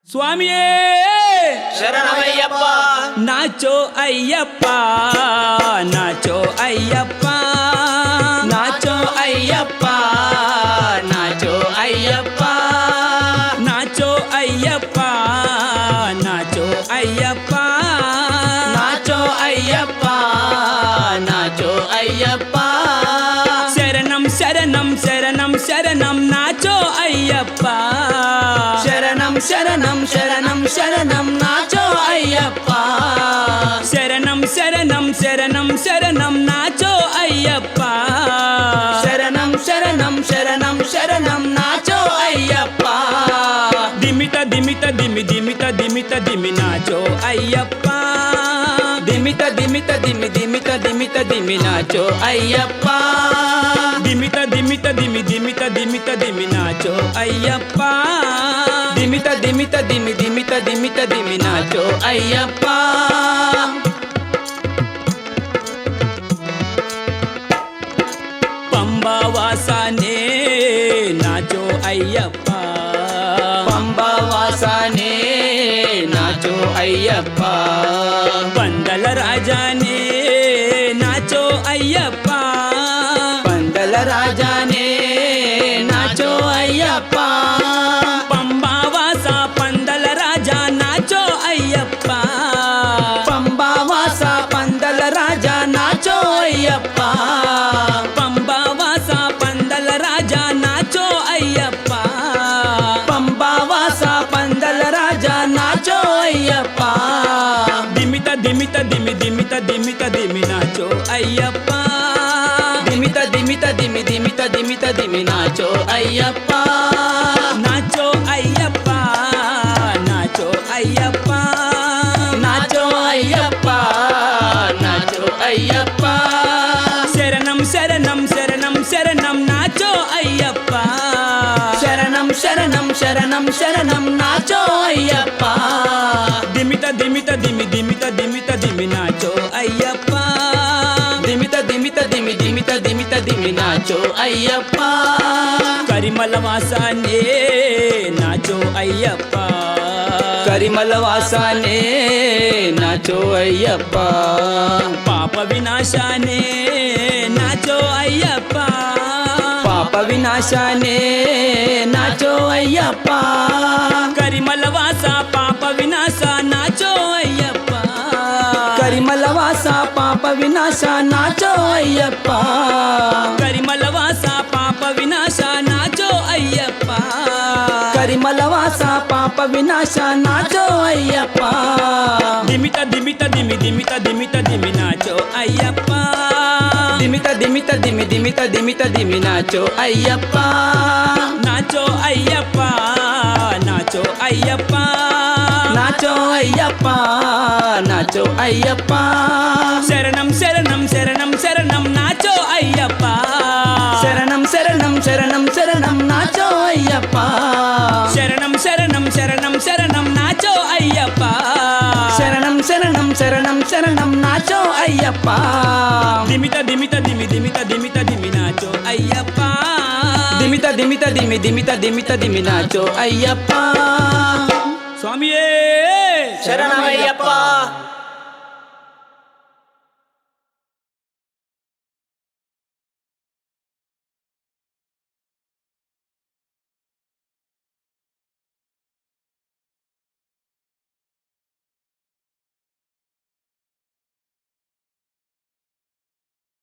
స్వామియే శరణమయ్యప్ప నాచో అయ్యప్ప నాచో అయ్యప్ప నాచో అయ్యప్ప నాచో అయ్యప్ప నాచో అయ్యప్ప నాచో అయ్యప్ప నాచో అయ్యప్ప నాచో అయ్యప్ప శరణం శరణం శరణం శరణం నాచో అయ్యప్ప శరణం శరణం శరణం శరణం నాచో అయ్యప్ప శరణం శరణం శరణం శరణం నాచో అయ్యప్ప శరణం శరణం శరణం శరణం నాచో అయ్యప్ప దిమిత దిమిత దిమి దిమిత దిమిత దిమి నాచో అయ్యప్ప దిమిత దిమిత దిమి దిమిత దిమిత దిమి నాచో అయ్యప్ప దిమిత దిమిత దిమి దిమిత దిమిత దిమి నాచో అయ్యప్ప దిమిత దిమిత దిమి దిమిత దిమిత దిమి నాచో అయ్యప్ప పంబావాసానే నాచో అయ్యప్ప పంబవాసానే నాచో అయ్యప్ప పందల రాజానే నాచో అయ్యప్ప పందల రాజానే నాచో అయ్యప్ప పంబావాస పందల రాజా నాచో అయ్యప్ప పంబవాస పందల రాజా నాచో అయ్యప్ప పంబావాస పందల రాజా నాచో అయ్యప్ప పంబవాస పందల రాజా నాచో అయ్యప్ప దిమిత దిమిత దిమి దిమిత దిమిత దిమి నాచో అయ్యప్ప దిమిత దిమిత దిమి దిమిత దిమిత దిమి నాచో అయ్యప్ప నాచో అయ్యప్ప నాచో అయ్యప్ప నాచో అయ్యప్ప నాచో అయ్యప్ప శరణం శరణం శరణం శరణం నాచో అయ్యప్ప శరణం శరణం శరణం శరణం నాచో అయ్యప్ప దిమిత దిమిత దిమి దిమిత దిమిత దిమి నాచో అయ్యప్ప దిమిత దిమిత దిమి దిమిత దిమిత దిమి నాచో అయ్యప్ప కరిమల వాసానే నాచో అయ్యప్ప కరిమల వాసానే నాచో అయ్యప్ప పాప వినాశానే నాచో అయ్యప్ప పాప వినాశానే నాచో అయ్యప్ప కరిమల వాస పాప వినాశ నాచో అయ్యప్ప కరిమల వాస పాప వినాశ నాచో అయ్యప్ప కరిమల వాస పాప వినాశ నాచో అయ్యప్ప కరిమల వాస పాప వినాశ నాచో అయ్యప్ప దిమిత దిమిత దిమి దిమిత దిమిత దిమి నాచో అయ్యప్ప దిమిత దిమిత దిమి దిమిత దిమిత దిమి నాచో అయ్యప్ప నాచో అయ్యప్ప నాచో అయ్యప్ప నాచో అయ్యప్ప నాచో అయ్యప్ప శరణం శరణం శరణం శరణం నాచో అయ్యప్ప శరణం శరణం శరణం శరణం నాచో అయ్యప్ప శరణం శరణం శరణం శరణం నాచో అయ్యప్ప శరణం శరణం శరణం శరణం నాచో అయ్యప్ప దిమిత దిమిత దిమి దిమిత దిమిత దిమి నాచో అయ్యప్ప దిమిత దిమిత దిమి దిమిత దిమిత దిమి నాచో అయ్యప్ప స్వామియే శరణమయ్యప్ప